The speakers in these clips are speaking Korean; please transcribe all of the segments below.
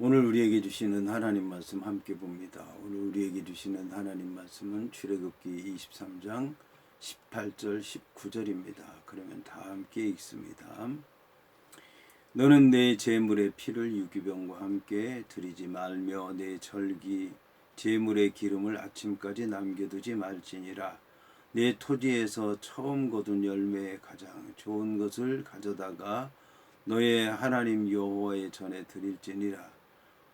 오늘 우리에게 주시는 하나님 말씀 함께 봅니다. 오늘 우리에게 주시는 하나님 말씀은 출애굽기 23장 18절 19절입니다. 그러면 다 함께 읽습니다. 너는 내 제물의 피를 유기병과 함께 드리지 말며 내 절기 제물의 기름을 아침까지 남겨두지 말지니라. 내 토지에서 처음 거둔 열매의 가장 좋은 것을 가져다가 너의 하나님 여호와의 전에 드릴지니라.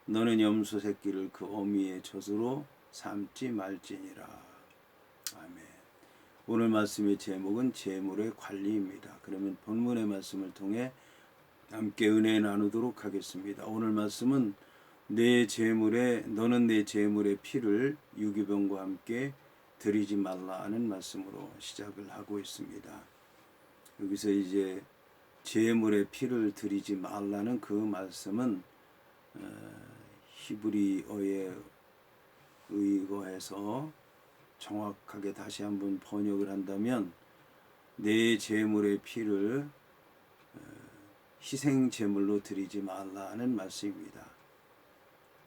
너는 염소 새끼를 그 어미의 젖으로 삼지 말지니라. 아멘. 오늘 말씀의 제목은 제물의 관리입니다. 그러면 본문의 말씀을 통해 함께 은혜 나누도록 하겠습니다. 오늘 말씀은 너는 내 제물의 피를 유기병과 함께 드리지 말라 하는 말씀으로 시작을 하고 있습니다. 여기서 이제 제물의 피를 드리지 말라는 그 말씀은 히브리어에 의거해서 정확하게 다시 한번 번역을 한다면 내 제물의 피를 희생 제물로 드리지 말라는 말씀입니다.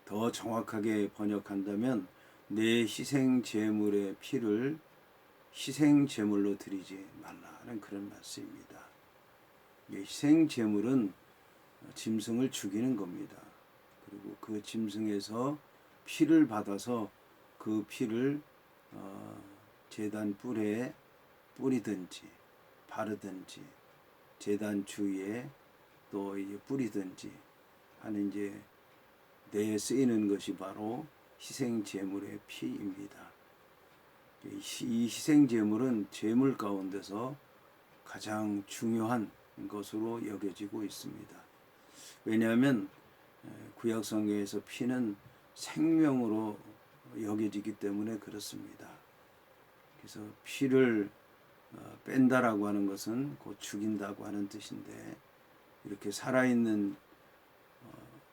더 정확하게 번역한다면 내 희생 제물의 피를 희생 제물로 드리지 말라는 그런 말씀입니다. 희생 제물은 짐승을 죽이는 겁니다. 그리고 그 짐승에서 피를 받아서 그 피를 제단 뿔에 뿌리든지 바르든지 제단 주위에 또 이제 뿌리든지 하는 이제 내에 쓰이는 것이 바로 희생 제물의 피입니다. 이 희생 제물은 제물 가운데서 가장 중요한 것으로 여겨지고 있습니다. 왜냐하면 구약 성경에서 피는 생명으로 여겨지기 때문에 그렇습니다. 그래서 피를 뺀다라고 하는 것은 곧 죽인다고 하는 뜻인데, 이렇게 살아있는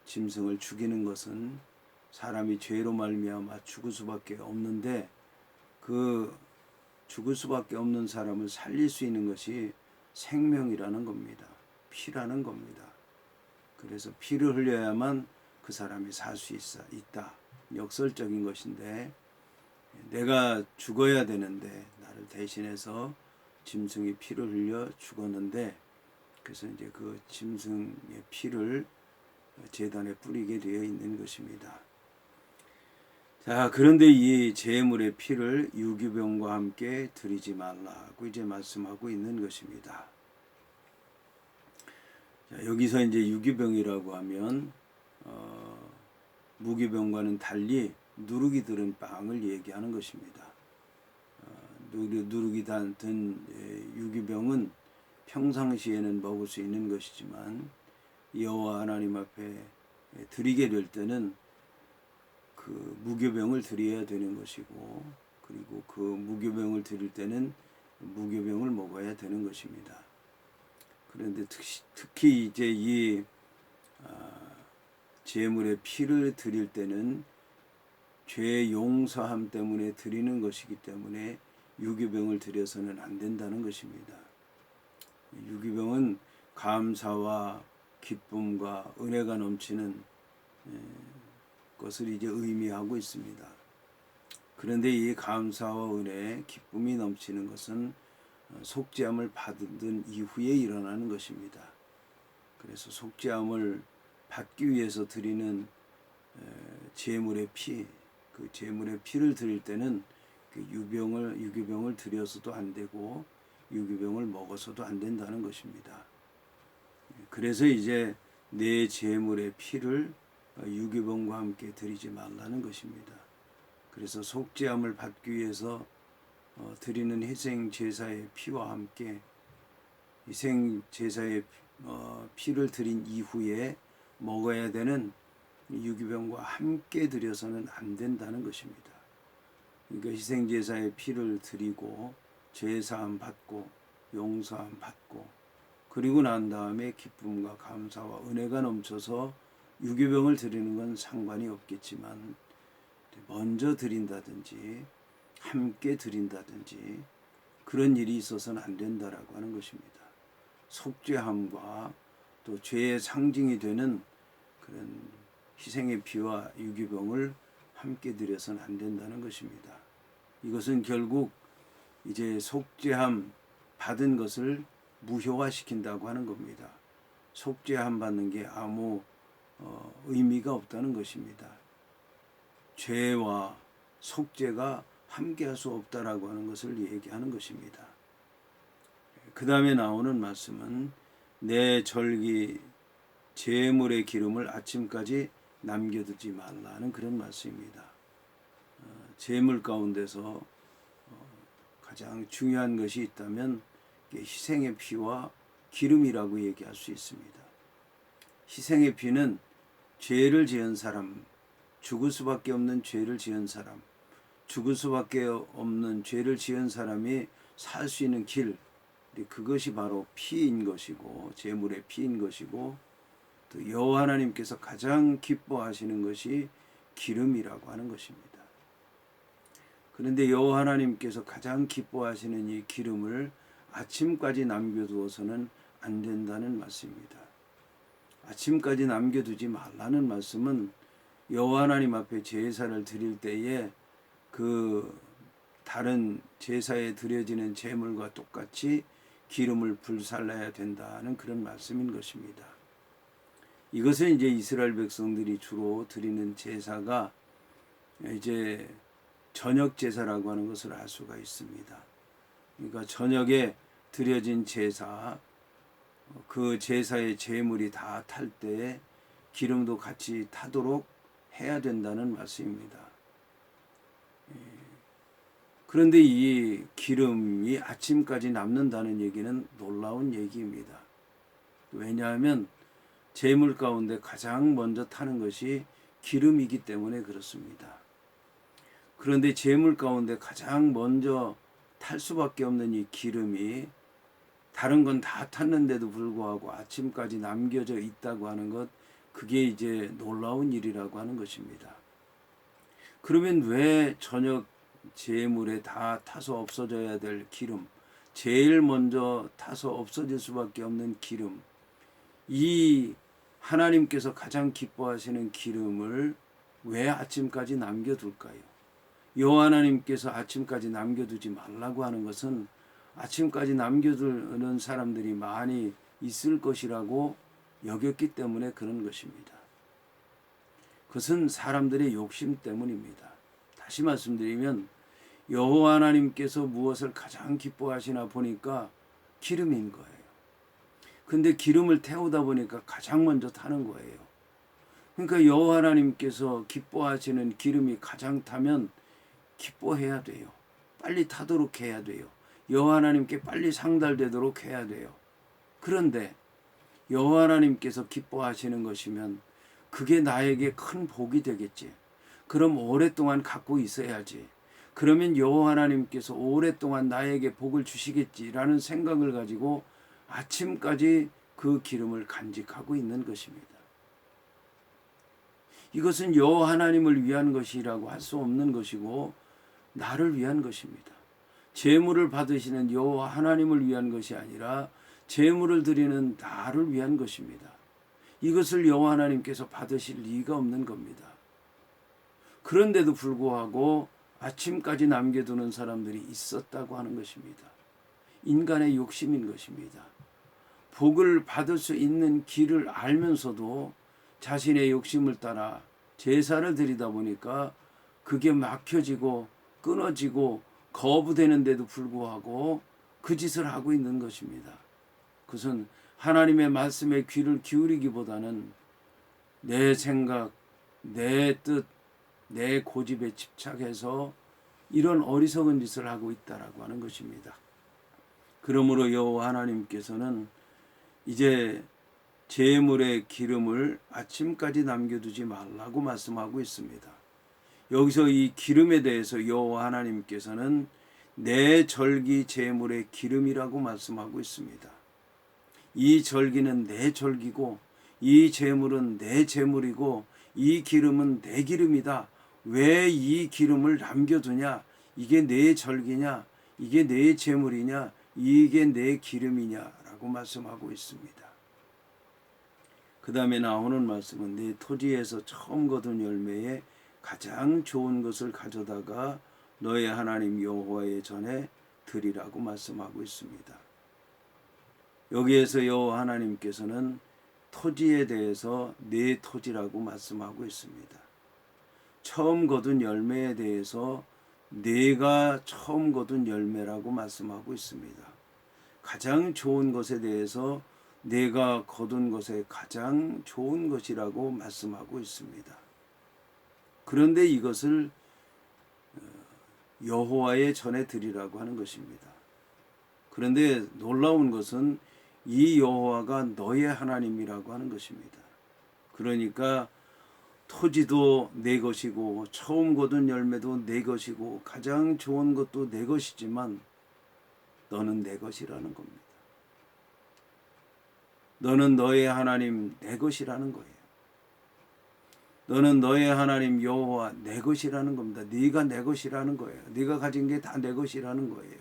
짐승을 죽이는 것은 사람이 죄로 말미암아 죽을 수밖에 없는데, 그 죽을 수밖에 없는 사람을 살릴 수 있는 것이 생명이라는 겁니다. 피라는 겁니다. 그래서 피를 흘려야만 그 사람이 살 수 있다. 역설적인 것인데, 내가 죽어야 되는데 나를 대신해서 짐승이 피를 흘려 죽었는데, 그래서 이제 그 짐승의 피를 제단에 뿌리게 되어 있는 것입니다. 자, 그런데 이 제물의 피를 유기병과 함께 드리지 말라고 이제 말씀하고 있는 것입니다. 자, 여기서 이제 유기병이라고 하면 무기병과는 달리 누룩이 들은 빵을 얘기하는 것입니다. 누룩이 든 유기병은 평상시에는 먹을 수 있는 것이지만 여호와 하나님 앞에 드리게 될 때는 그 무교병을 드려야 되는 것이고, 그리고 그 무교병을 드릴 때는 무교병을 먹어야 되는 것입니다. 그런데 특히 이제 이 제물의 피를 드릴 때는 죄 용서함 때문에 드리는 것이기 때문에 유기병을 드려서는 안 된다는 것입니다. 유기병은 감사와 기쁨과 은혜가 넘치는 것을 이제 의미하고 있습니다. 그런데 이 감사와 은혜, 기쁨이 넘치는 것은 속죄함을 받은 이후에 일어나는 것입니다. 그래서 속죄함을 받기 위해서 드리는 제물의 피, 그 제물의 피를 드릴 때는 그 유기병을 드려서도 안 되고 유기병을 먹어서도 안 된다는 것입니다. 그래서 이제 내 제물의 피를 유기병과 함께 드리지 말라는 것입니다. 그래서 속죄함을 받기 위해서 드리는 희생 제사의 피와 함께 희생 제사의 피를 드린 이후에 먹어야 되는 유기병과 함께 드려서는 안 된다는 것입니다. 그러니까 희생 제사의 피를 드리고 제사함 받고 용서함 받고 그리고 난 다음에 기쁨과 감사와 은혜가 넘쳐서 유기병을 드리는 건 상관이 없겠지만, 먼저 드린다든지 함께 드린다든지 그런 일이 있어서는 안 된다라고 하는 것입니다. 속죄함과 또 죄의 상징이 되는 그런 희생의 피와 유기병을 함께 드려서는 안 된다는 것입니다. 이것은 결국 이제 속죄함 받은 것을 무효화시킨다고 하는 겁니다. 속죄함 받는 게 아무 의미가 없다는 것입니다. 죄와 속죄가 함께할 수 없다라고 하는 것을 얘기하는 것입니다. 그 다음에 나오는 말씀은 내 절기 제물의 기름을 아침까지 남겨두지 말라는 그런 말씀입니다. 제물 가운데서 가장 중요한 것이 있다면 희생의 피와 기름이라고 얘기할 수 있습니다. 희생의 피는 죄를 지은 사람, 죽을 수밖에 없는 죄를 지은 사람, 죽을 수밖에 없는 죄를 지은 사람이 살 수 있는 길, 그것이 바로 피인 것이고 제물의 피인 것이고 또 여호와 하나님께서 가장 기뻐하시는 것이 기름이라고 하는 것입니다. 그런데 여호와 하나님께서 가장 기뻐하시는 이 기름을 아침까지 남겨두어서는 안 된다는 말씀입니다. 아침까지 남겨두지 말라는 말씀은 여호와 하나님 앞에 제사를 드릴 때에 그 다른 제사에 드려지는 제물과 똑같이 기름을 불살라야 된다는 그런 말씀인 것입니다. 이것은 이제 이스라엘 백성들이 주로 드리는 제사가 이제 저녁 제사라고 하는 것을 알 수가 있습니다. 그러니까 저녁에 드려진 제사, 그 제사의 제물이 다 탈 때에 기름도 같이 타도록 해야 된다는 말씀입니다. 그런데 이 기름이 아침까지 남는다는 얘기는 놀라운 얘기입니다. 왜냐하면 제물 가운데 가장 먼저 타는 것이 기름이기 때문에 그렇습니다. 그런데 제물 가운데 가장 먼저 탈 수밖에 없는 이 기름이 다른 건 다 탔는데도 불구하고 아침까지 남겨져 있다고 하는 것, 그게 이제 놀라운 일이라고 하는 것입니다. 그러면 왜 저녁 제물에 다 타서 없어져야 될 기름, 제일 먼저 타서 없어질 수밖에 없는 기름, 이 하나님께서 가장 기뻐하시는 기름을 왜 아침까지 남겨둘까요? 여호와 하나님께서 아침까지 남겨두지 말라고 하는 것은 아침까지 남겨두는 사람들이 많이 있을 것이라고 여겼기 때문에 그런 것입니다. 그것은 사람들의 욕심 때문입니다. 다시 말씀드리면 여호와 하나님께서 무엇을 가장 기뻐하시나 보니까 기름인 거예요. 근데 기름을 태우다 보니까 가장 먼저 타는 거예요. 그러니까 여호와 하나님께서 기뻐하시는 기름이 가장 타면 기뻐해야 돼요. 빨리 타도록 해야 돼요. 여호와 하나님께 빨리 상달되도록 해야 돼요. 그런데 여호와 하나님께서 기뻐하시는 것이면 그게 나에게 큰 복이 되겠지. 그럼 오랫동안 갖고 있어야지. 그러면 여호와 하나님께서 오랫동안 나에게 복을 주시겠지라는 생각을 가지고 아침까지 그 기름을 간직하고 있는 것입니다. 이것은 여호와 하나님을 위한 것이라고 할 수 없는 것이고 나를 위한 것입니다. 제물을 받으시는 여호와 하나님을 위한 것이 아니라 제물을 드리는 나를 위한 것입니다. 이것을 여호와 하나님께서 받으실 리가 없는 겁니다. 그런데도 불구하고 아침까지 남겨두는 사람들이 있었다고 하는 것입니다. 인간의 욕심인 것입니다. 복을 받을 수 있는 길을 알면서도 자신의 욕심을 따라 제사를 드리다 보니까 그게 막혀지고 끊어지고 거부되는데도 불구하고 그 짓을 하고 있는 것입니다. 그것은 하나님의 말씀에 귀를 기울이기보다는 내 생각, 내 뜻, 내 고집에 집착해서 이런 어리석은 짓을 하고 있다라고 하는 것입니다. 그러므로 여호와 하나님께서는 이제 제물의 기름을 아침까지 남겨두지 말라고 말씀하고 있습니다. 여기서 이 기름에 대해서 여호와 하나님께서는 내 절기 제물의 기름이라고 말씀하고 있습니다. 이 절기는 내 절기고 이 제물은 내 제물이고 이 기름은 내 기름이다. 왜 이 기름을 남겨두냐? 이게 내 절기냐? 이게 내 제물이냐? 이게 내 기름이냐라고 말씀하고 있습니다. 그 다음에 나오는 말씀은 네 토지에서 처음 거둔 열매에 가장 좋은 것을 가져다가 너의 하나님 여호와의 전에 드리라고 말씀하고 있습니다. 여기에서 여호와 하나님께서는 토지에 대해서 네 토지라고 말씀하고 있습니다. 처음 거둔 열매에 대해서 네가 처음 거둔 열매라고 말씀하고 있습니다. 가장 좋은 것에 대해서 내가 거둔 것에 가장 좋은 것이라고 말씀하고 있습니다. 그런데 이것을 여호와의 전에 드리라고 하는 것입니다. 그런데 놀라운 것은 이 여호와가 너의 하나님이라고 하는 것입니다. 그러니까 토지도 내 것이고 처음 거둔 열매도 내 것이고 가장 좋은 것도 내 것이지만 너는 내 것이라는 겁니다. 너는 너의 하나님 내 것이라는 거예요. 너는 너의 하나님 여호와 내 것이라는 겁니다. 네가 내 것이라는 거예요. 네가 가진 게 다 내 것이라는 거예요.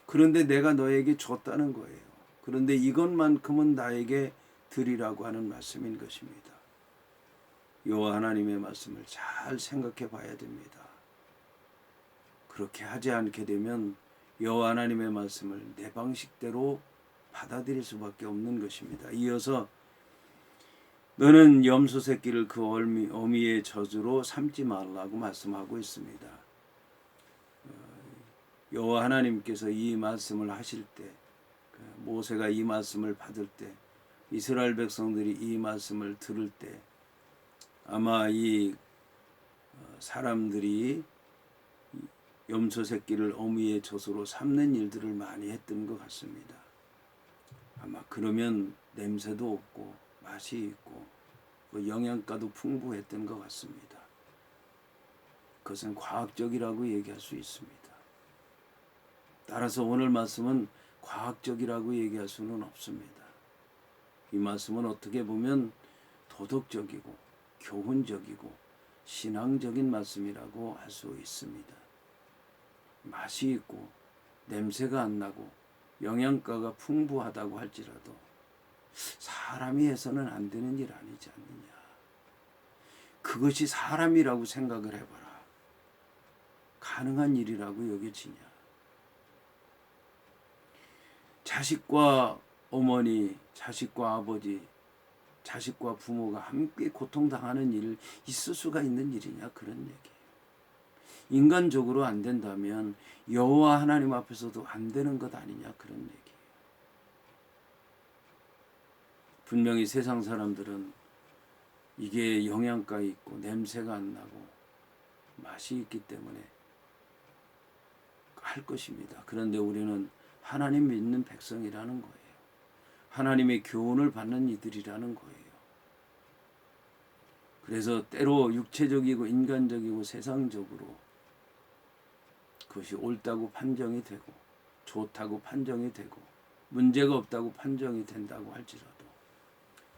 그런데 내가 너에게 줬다는 거예요. 그런데 이것만큼은 나에게 드리라고 하는 말씀인 것입니다. 여호와 하나님의 말씀을 잘 생각해 봐야 됩니다. 그렇게 하지 않게 되면 여호와 하나님의 말씀을 내 방식대로 받아들일 수밖에 없는 것입니다. 이어서 너는 염소 새끼를 그 어미의 저주로 삼지 말라고 말씀하고 있습니다. 여호와 하나님께서 이 말씀을 하실 때, 모세가 이 말씀을 받을 때, 이스라엘 백성들이 이 말씀을 들을 때 아마 이 사람들이 염소 새끼를 어미의 젖으로 삼는 일들을 많이 했던 것 같습니다. 아마 그러면 냄새도 없고 맛이 있고 영양가도 풍부했던 것 같습니다. 그것은 과학적이라고 얘기할 수 있습니다. 따라서 오늘 말씀은 과학적이라고 얘기할 수는 없습니다. 이 말씀은 어떻게 보면 도덕적이고 교훈적이고 신앙적인 말씀이라고 할 수 있습니다. 맛이 있고 냄새가 안 나고 영양가가 풍부하다고 할지라도 사람이 해서는 안 되는 일 아니지 않느냐. 그것이 사람이라고 생각을 해봐라. 가능한 일이라고 여겨지냐. 자식과 어머니, 자식과 아버지, 자식과 부모가 함께 고통당하는 일을 있을 수가 있는 일이냐, 그런 얘기예요. 인간적으로 안 된다면 여호와 하나님 앞에서도 안 되는 것 아니냐, 그런 얘기예요. 분명히 세상 사람들은 이게 영양가 있고 냄새가 안 나고 맛이 있기 때문에 할 것입니다. 그런데 우리는 하나님 믿는 백성이라는 거예요. 하나님의 교훈을 받는 이들이라는 거예요. 그래서 때로 육체적이고 인간적이고 세상적으로 그것이 옳다고 판정이 되고 좋다고 판정이 되고 문제가 없다고 판정이 된다고 할지라도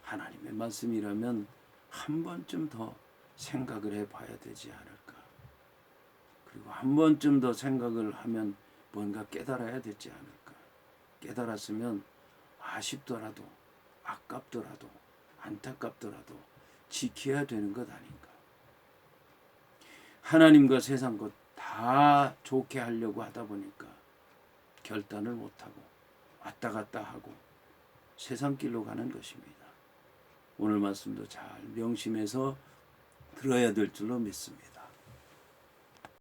하나님의 말씀이라면 한 번쯤 더 생각을 해봐야 되지 않을까. 그리고 한 번쯤 더 생각을 하면 뭔가 깨달아야 되지 않을까. 깨달았으면 아쉽더라도 아깝더라도 안타깝더라도 지켜야 되는 것 아닌가. 하나님과 세상 것 다 좋게 하려고 하다 보니까 결단을 못하고 왔다 갔다 하고 세상 길로 가는 것입니다. 오늘 말씀도 잘 명심해서 들어야 될 줄로 믿습니다.